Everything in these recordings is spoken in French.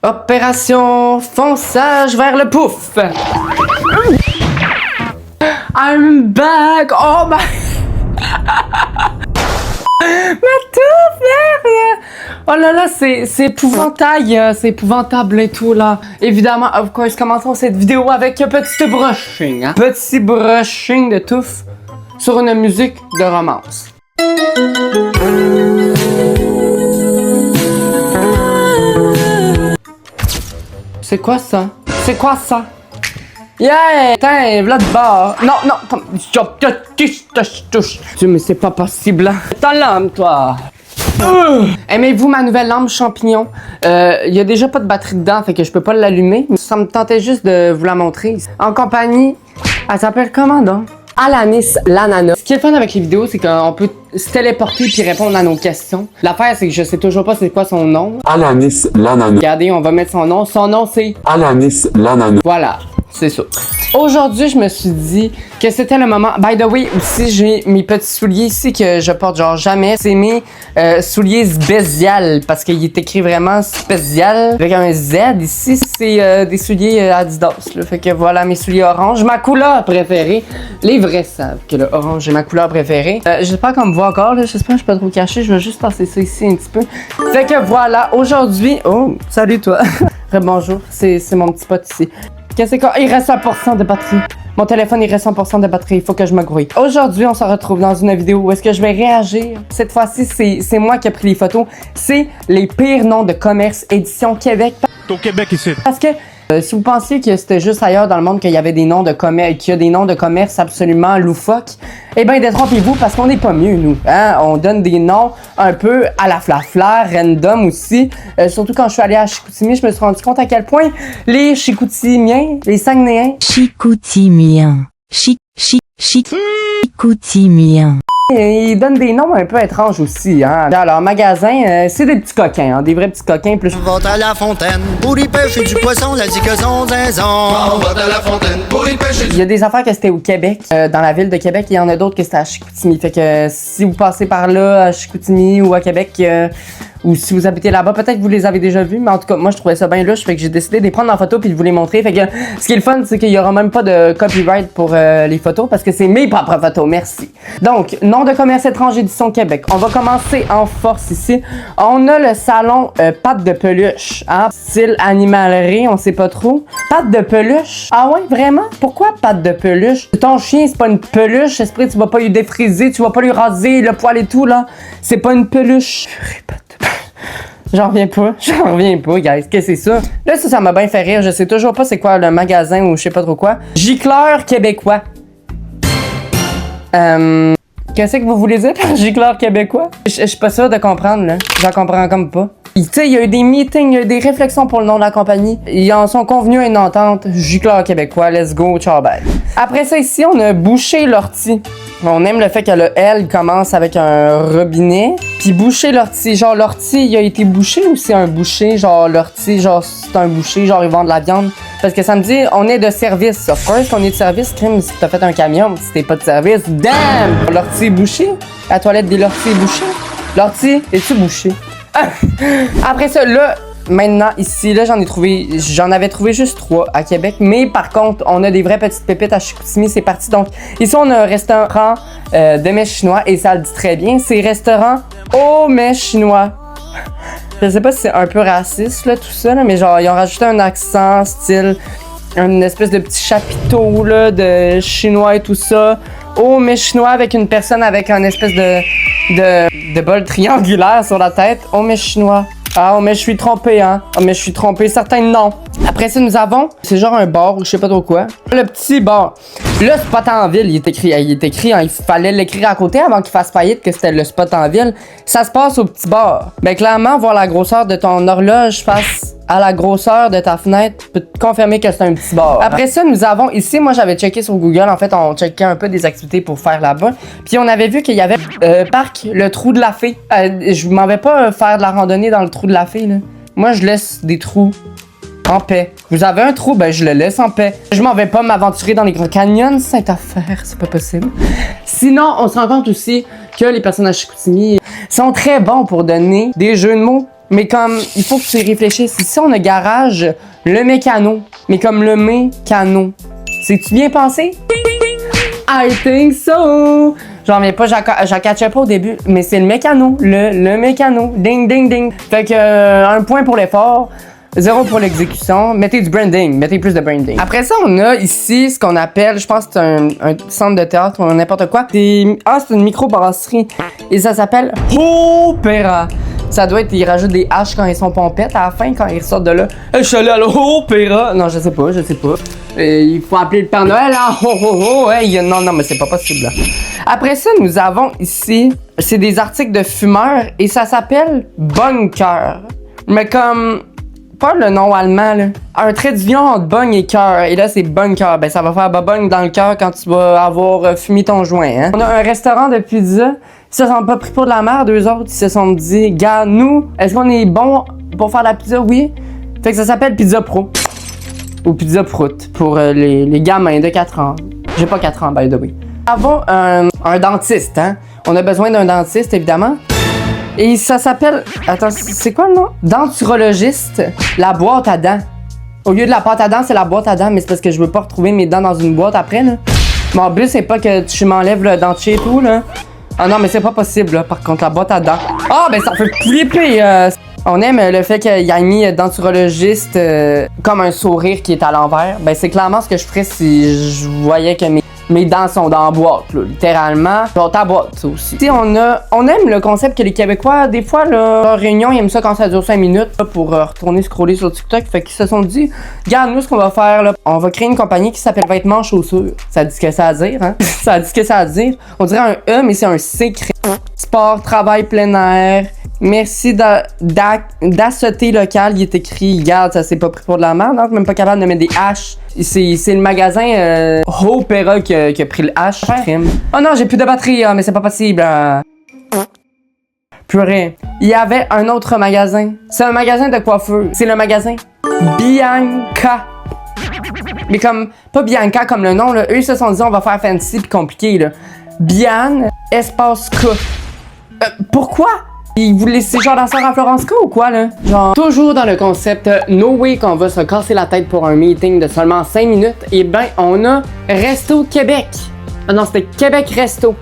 Opération fonçage vers le pouf. I'm back. Oh my... Ma touffe, merde! Oh là là, c'est épouvantable, c'est épouvantable et tout là. Évidemment, of course, commençons cette vidéo avec un petit brushing, hein? Petit brushing de touffe sur une musique de romance. C'est quoi ça? C'est quoi ça? Yeah! Putain, v'là de bord. Non, non, Dieu, mais c'est pas possible. Ta lampe, toi! Aimez-vous ma nouvelle lampe champignon? Y a déjà pas de batterie dedans, fait que je peux pas l'allumer. Ça me tentait juste de vous la montrer. En compagnie, elle s'appelle comment donc? Alanis l'ananas. Ce qui est le fun avec les vidéos, c'est qu'on peut se téléporter puis répondre à nos questions. L'affaire, c'est que je sais toujours pas c'est quoi son nom. Alanis l'ananas. Regardez, on va mettre son nom. Son nom, c'est... Alanis l'ananas. Voilà, c'est ça. Aujourd'hui, je me suis dit que c'était le moment. By the way, aussi, j'ai mes petits souliers ici que je porte genre jamais. C'est mes souliers spécial parce qu'il est écrit vraiment spécial avec un Z ici. C'est des souliers Adidas. Là. Fait que voilà mes souliers orange. Ma couleur préférée. Les vrais savent que le orange est ma couleur préférée. J'espère qu'on me voit encore. J'espère que je suis pas trop caché. Je vais juste passer ça ici un petit peu. Fait que voilà, aujourd'hui... Oh, salut toi. Bonjour, c'est mon petit pote ici. Qu'est-ce que il reste 100% de batterie. Mon téléphone, il reste 100% de batterie. Il faut que je me grouille. Aujourd'hui, on se retrouve dans une vidéo où est-ce que je vais réagir. Cette fois-ci, c'est moi qui ai pris les photos. C'est les pires noms de commerce édition Québec. Au Québec ici. Parce que si vous pensiez que c'était juste ailleurs dans le monde qu'il y avait des noms de commerce, qu'il y a des noms de commerce absolument loufoques, eh bien, détrompez-vous parce qu'on n'est pas mieux, nous. Hein? On donne des noms un peu à la flafla, random aussi. Surtout quand je suis allée à Chicoutimi, je me suis rendu compte à quel point les Chicoutimiens, les Saguenayens... Chicoutimiens. Chicoutimiens. Ils donnent des noms un peu étranges aussi, hein. Dans leur magasin, c'est des petits coquins, hein, des vrais petits coquins. Plus... On va à la fontaine pour y pêcher du poisson, la son zinzon. On va à la fontaine pour y pêcher Il y a des affaires que c'était au Québec, dans la ville de Québec, et il y en a d'autres que c'était à Chicoutimi. Fait que si vous passez par là, à Chicoutimi ou à Québec, ou si vous habitez là-bas, peut-être que vous les avez déjà vus, mais en tout cas, moi je trouvais ça bien louche, fait que j'ai décidé de les prendre en photo puis de vous les montrer. Fait que ce qui est le fun, c'est qu'il y aura même pas de copyright pour les photos parce que c'est mes propres photos, merci. Donc, nom de commerce étrange édition Québec. On va commencer en force ici. On a le salon pâte de peluche, hein, style animalerie, on sait pas trop. Pâte de peluche? Ah ouais, vraiment? Pourquoi pâte de peluche? Ton chien, c'est pas une peluche, esprit, tu vas pas lui défriser, tu vas pas lui raser le poil et tout, là. C'est pas une peluche. J'en reviens pas, guys. Qu'est-ce que c'est ça? Là, ça m'a bien fait rire. Je sais toujours pas c'est quoi le magasin ou je sais pas trop quoi. Gicleur québécois. Qu'est-ce que vous voulez dire par gicleur québécois? Je suis pas sûre de comprendre, là. J'en comprends comme pas. Tu sais, il y a eu des meetings, il y a eu des réflexions pour le nom de la compagnie. Ils en sont convenus à une entente. Gicleur québécois, let's go, ciao, bye. Après ça, ici, on a bouché l'ortie. On aime le fait que le L commence avec un robinet. Puis boucher l'ortie. Genre, l'ortie, il a été bouché ou c'est un boucher? Genre, l'ortie, genre, c'est un boucher, genre, ils vendent de la viande. Parce que ça me dit, on est de service. Of course qu'on est de service, crime, si t'as fait un camion, si t'es pas de service, damn! L'ortie est bouchée? La toilette des l'ortie est bouchée? L'ortie, es-tu bouché? Après ça, là, maintenant, ici, là, j'en avais trouvé juste 3 à Québec. Mais par contre, on a des vraies petites pépites à Chicoutimi, c'est parti. Donc, ici, on a un restaurant de mets chinois et ça le dit très bien. C'est restaurant au mets chinois. Je sais pas si c'est un peu raciste, là, tout ça, là, mais genre, ils ont rajouté un accent, style, une espèce de petit chapiteau, là, de chinois et tout ça. Au mets chinois avec une personne avec un espèce de bol triangulaire sur la tête. Au mets chinois. Ah, mais je suis trompé, hein. Ah, mais je suis trompé, certains non. Après ça, nous avons, c'est genre un bar ou je sais pas trop quoi. Le petit bar. Le spot en ville, il est écrit, hein, il fallait l'écrire à côté avant qu'il fasse faillite que c'était le spot en ville. Ça se passe au petit bar. Ben, clairement, voir la grosseur de ton horloge face à la grosseur de ta fenêtre peut te confirmer que c'est un petit bar. Après ça, nous avons ici, moi j'avais checké sur Google, en fait, on checkait un peu des activités pour faire là-bas. Puis on avait vu qu'il y avait parc le trou de la fée. Je m'en vais pas faire de la randonnée dans le trou de la fée, là. Moi, je laisse des trous en paix. Vous avez un trou, ben je le laisse en paix. Je m'en vais pas m'aventurer dans les grands canyons, cette affaire, c'est pas possible. Sinon, on se rend compte aussi que les personnes à Chicoutimi sont très bons pour donner des jeux de mots Mais comme, il faut que tu y réfléchisses. Ici, on a garage, le mécano. Mais comme le mécano. C'est-tu bien pensé? I think so! J'en reviens pas, j'en catchais pas au début. Mais c'est le mécano, le mécano. Ding, ding, ding. Fait que, 1 point pour l'effort. 0 pour l'exécution. Mettez du branding. Mettez plus de branding. Après ça, on a ici ce qu'on appelle, je pense que c'est un centre de théâtre ou n'importe quoi. C'est une microbrasserie. Et ça s'appelle Opéra. Ça doit être, ils rajoutent des haches quand ils sont pompettes à la fin, quand ils ressortent de là. Je suis allé à l'Opéra. Non, je sais pas. Il faut appeler le Père Noël, hein. Ho, ho, ho. Hey, non, mais c'est pas possible, là. Après ça, nous avons ici, c'est des articles de fumeurs et ça s'appelle Bunker. Mais comme... pas le nom allemand, là. Un trait d'union entre bung et cœur. Et là, c'est bunker. Ben, ça va faire babung dans le cœur quand tu vas avoir fumé ton joint, hein. On a un restaurant de pizza. Ils se sont pas pris pour de la merde, eux autres. Ils se sont dit, gars, nous, est-ce qu'on est bon pour faire la pizza? Oui. Fait que ça s'appelle Pizza Pro. Ou Pizza Prout pour les gamins de 4 ans. J'ai pas 4 ans, by the way. Nous avons un dentiste, hein. On a besoin d'un dentiste, évidemment. Et ça s'appelle... Attends, c'est quoi le nom? Denturologiste, la boîte à dents. Au lieu de la pâte à dents, c'est la boîte à dents, mais c'est parce que je veux pas retrouver mes dents dans une boîte après, là. Mon but, c'est pas que tu m'enlèves le dentier et tout, là. Ah non, mais c'est pas possible, là, par contre, la boîte à dents. Ah, ben ça fait flipper! On aime le fait qu'il ait mis denturologiste comme un sourire qui est à l'envers. Ben c'est clairement ce que je ferais si je voyais que mes dents sont dans la boîte, là, littéralement. Dans ta boîte, ça aussi. T'sais, on aime le concept que les Québécois, des fois, là, leur réunion, ils aiment ça quand ça dure 5 minutes là, pour retourner scroller sur TikTok. Fait qu'ils se sont dit, regarde, nous, ce qu'on va faire, là, on va créer une compagnie qui s'appelle Vêtements Chaussures. Ça dit ce que ça a à dire, hein? Ça dit ce que ça a à dire. On dirait un E, mais c'est un C. Sport, travail, plein air. Merci d'assoter local. Il est écrit, regarde, ça s'est pas pris pour de la merde, hein? Même pas capable de mettre des H. C'est le magasin Opéra qui a pris le H. Crime. Oh non, j'ai plus de batterie, mais c'est pas possible. Purée. Il y avait un autre magasin. C'est un magasin de coiffeur. C'est le magasin Bianca. Mais comme, pas Bianca comme le nom, là. Eux, ils se sont dit, on va faire fancy pis compliqué, là. Bian, espace K. Pourquoi? Ils voulaient laisser genre danseur à Florence K ou quoi, là? Genre, toujours dans le concept no way qu'on va se casser la tête pour un meeting de seulement 5 minutes. Et ben, on a Resto Québec. Ah non, c'était Québec Resto.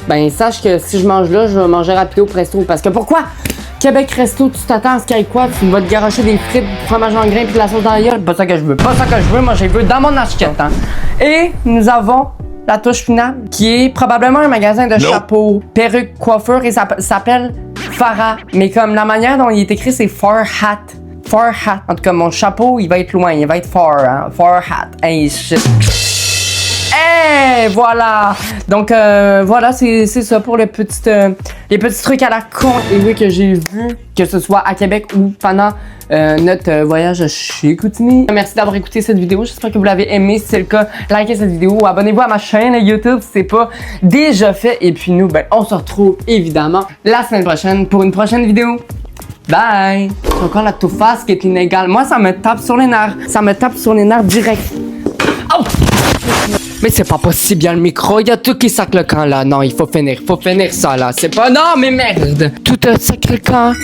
Ben, sache que si je mange là, je vais manger rapido presto. Parce que pourquoi? Québec Resto, tu t'attends à ce qu'il y ait quoi? Tu vas te garocher des frites, du fromage en grains puis de la sauce dans la gueule? Pas ça que je veux, moi je veux dans mon assiette, hein. Et nous avons la touche finale, qui est probablement un magasin de chapeaux, perruques, coiffures, et ça s'appelle Farah. Mais comme la manière dont il est écrit, c'est Far Hat. Far Hat. En tout cas, mon chapeau, il va être loin, il va être far, hein. Far Hat. Hey, shit. Hey, voilà! Donc, voilà, c'est ça pour les petits trucs à la con et oui que j'ai vu, que ce soit à Québec ou pendant notre voyage chez Koutimi. Merci d'avoir écouté cette vidéo, j'espère que vous l'avez aimé. Si c'est le cas, likez cette vidéo, abonnez-vous à ma chaîne YouTube si c'est pas déjà fait. Et puis nous, ben, on se retrouve évidemment la semaine prochaine pour une prochaine vidéo. Bye! C'est encore la face qui est inégale. Moi, ça me tape sur les nerfs. Ça me tape sur les nerfs direct. Oh! Mais c'est pas possible, il y a le micro, il y a tout qui sac le camp là. Non, il faut finir ça là. C'est pas... Non, mais merde! Tout sacré le camp.